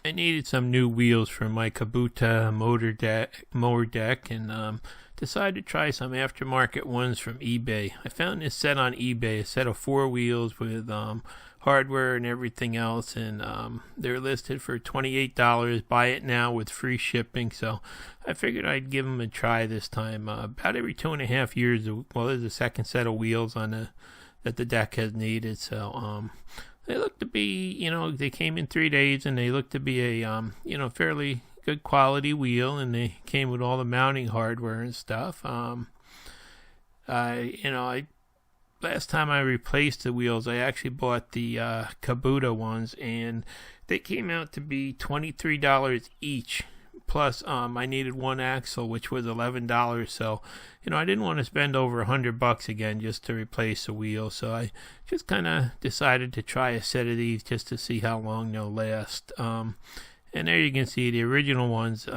I needed some new wheels for my Kubota mower deck, and decided to try some aftermarket ones from eBay. I found this set on eBay, a set of 4 wheels with hardware and everything else, and they're listed for $28. Buy it now with free shipping. So I figured I'd give them a try this time. About every 2.5 years, there's a second set of wheels on that the deck has needed. So they look to be, they came in 3 days, and they look to be a, fairly good quality wheel, and they came with all the mounting hardware and stuff. Last time I replaced the wheels, I actually bought the Kubota ones, and they came out to be $23 each. Plus, I needed one axle, which was $11. So, I didn't want to spend over $100 again just to replace the wheel. So I just kind of decided to try a set of these just to see how long they'll last. And there you can see the original ones.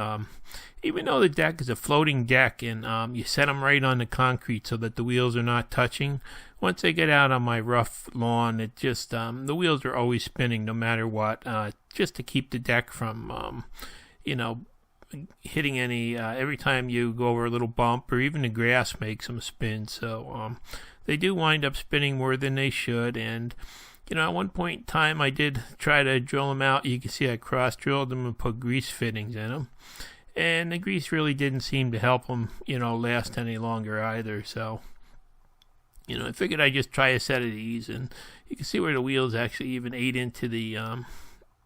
Even though the deck is a floating deck, and you set them right on the concrete so that the wheels are not touching, once they get out on my rough lawn, it just the wheels are always spinning no matter what, just to keep the deck from hitting any every time you go over a little bump, or even the grass makes them spin. So they do wind up spinning more than they should. And at one point in time, I did try to drill them out. You can see I cross drilled them and put grease fittings in them, and the grease really didn't seem to help them last any longer either. So I figured I'd just try a set of these, and you can see where the wheels actually even ate into the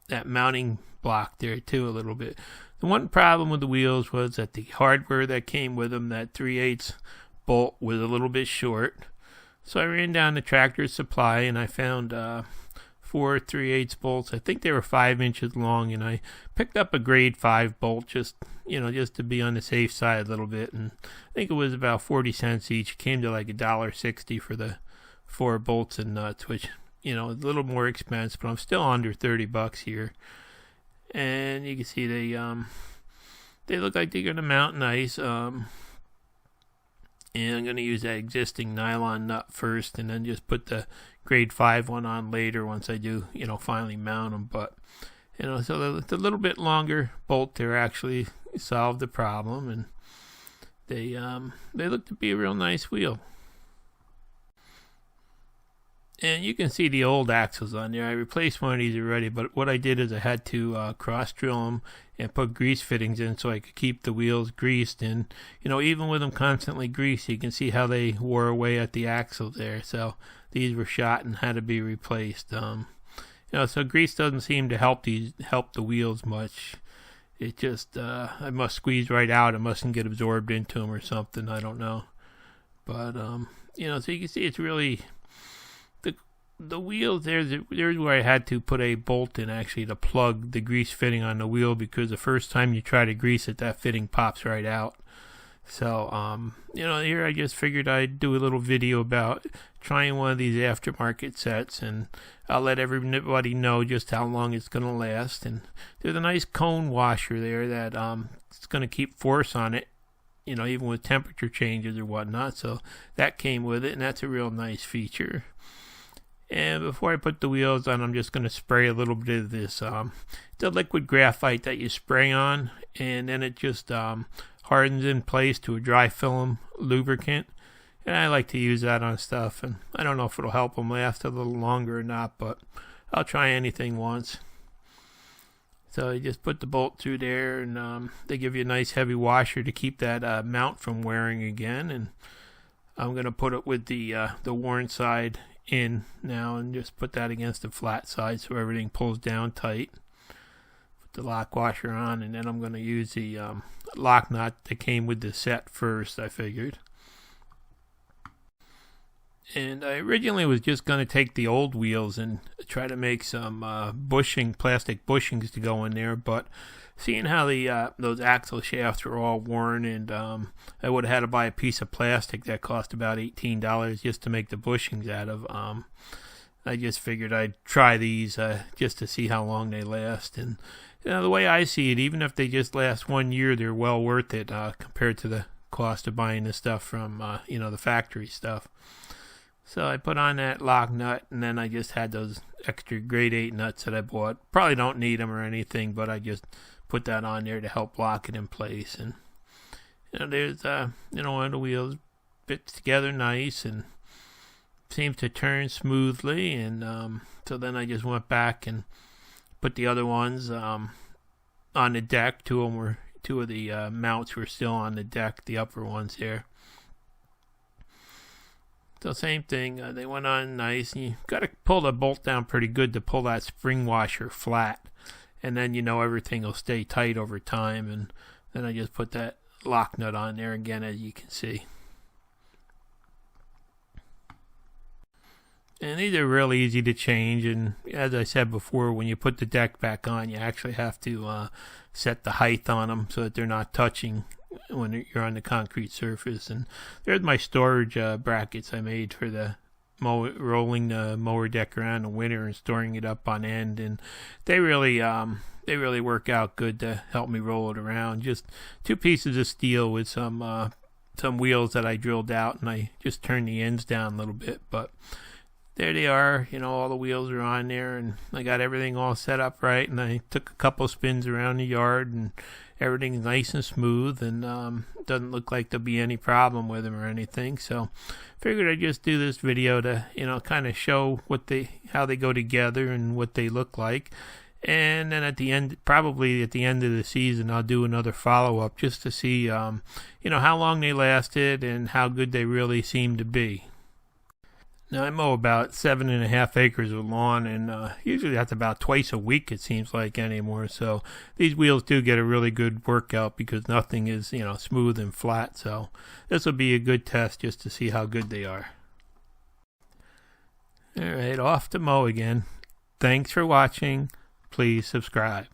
that mounting block there too a little bit. The one problem with the wheels was that the hardware that came with them, that 3/8 bolt, was a little bit short. So I ran down to Tractor Supply, and I found 4 3/8 bolts. I think they were 5 inches long, and I picked up a grade 5 bolt just to be on the safe side a little bit. And I think it was about 40 cents each. It came to like $1.60 for the 4 bolts and nuts, which is a little more expensive, but I'm still under $30 here. And you can see they look like they're going to mount nice. And I'm going to use that existing nylon nut first, and then just put the grade 5 one on later once I do, finally mount them. But, so the little bit longer bolt there actually solved the problem, and they look to be a real nice wheel. And you can see the old axles on there. I replaced one of these already, but what I did is I had to cross drill them and put grease fittings in so I could keep the wheels greased. And even with them constantly greased, you can see how they wore away at the axle there. So these were shot and had to be replaced. So grease doesn't seem to help the wheels much. It just I must squeeze right out. It mustn't get absorbed into them or something. I don't know. But so you can see it's really. The wheels, there's where I had to put a bolt in actually to plug the grease fitting on the wheel, because the first time you try to grease it, that fitting pops right out. So, here I just figured I'd do a little video about trying one of these aftermarket sets, and I'll let everybody know just how long it's going to last. And there's a nice cone washer there that it's going to keep force on it, even with temperature changes or whatnot. So that came with it, and that's a real nice feature. And before I put the wheels on, I'm just going to spray a little bit of this. It's a liquid graphite that you spray on, and then it just hardens in place to a dry film lubricant. And I like to use that on stuff, and I don't know if it'll help them last a little longer or not, but I'll try anything once. So you just put the bolt through there, and they give you a nice heavy washer to keep that mount from wearing again. And I'm going to put it with the worn side in now, and just put that against the flat side so everything pulls down tight. Put the lock washer on, and then I'm going to use the lock nut that came with the set first, I figured. And I originally was just going to take the old wheels and try to make some plastic bushings to go in there, but seeing how the those axle shafts were all worn, and I would have had to buy a piece of plastic that cost about $18 just to make the bushings out of. I just figured I'd try these just to see how long they last. And the way I see it, even if they just last 1 year, they're well worth it compared to the cost of buying the stuff from the factory stuff. So I put on that lock nut, and then I just had those extra grade 8 nuts that I bought. Probably don't need them or anything, but I just put that on there to help lock it in place. And there's one of the wheels fits together nice and seems to turn smoothly. And so then I just went back and put the other ones on the deck. Two of the mounts were still on the deck, the upper ones here. So same thing, they went on nice, and you got to pull the bolt down pretty good to pull that spring washer flat, and then everything will stay tight over time. And then I just put that lock nut on there again, as you can see. And these are really easy to change, and as I said before, when you put the deck back on, you actually have to set the height on them so that they're not touching when you're on the concrete surface. And there's my storage brackets I made for the rolling the mower deck around the winter and storing it up on end, and they really work out good to help me roll it around. Just 2 pieces of steel with some wheels that I drilled out, and I just turned the ends down a little bit, but there they are. All the wheels are on there, and I got everything all set up right, and I took a couple spins around the yard, and everything's nice and smooth, and doesn't look like there'll be any problem with them or anything. So figured I'd just do this video to kind of show how they go together and what they look like. And then at the end, probably at the end of the season, I'll do another follow-up just to see how long they lasted and how good they really seem to be. Now, I mow about 7.5 acres of lawn, and usually that's about twice a week, it seems like, anymore. So these wheels do get a really good workout because nothing is, smooth and flat. So this will be a good test just to see how good they are. All right, off to mow again. Thanks for watching. Please subscribe.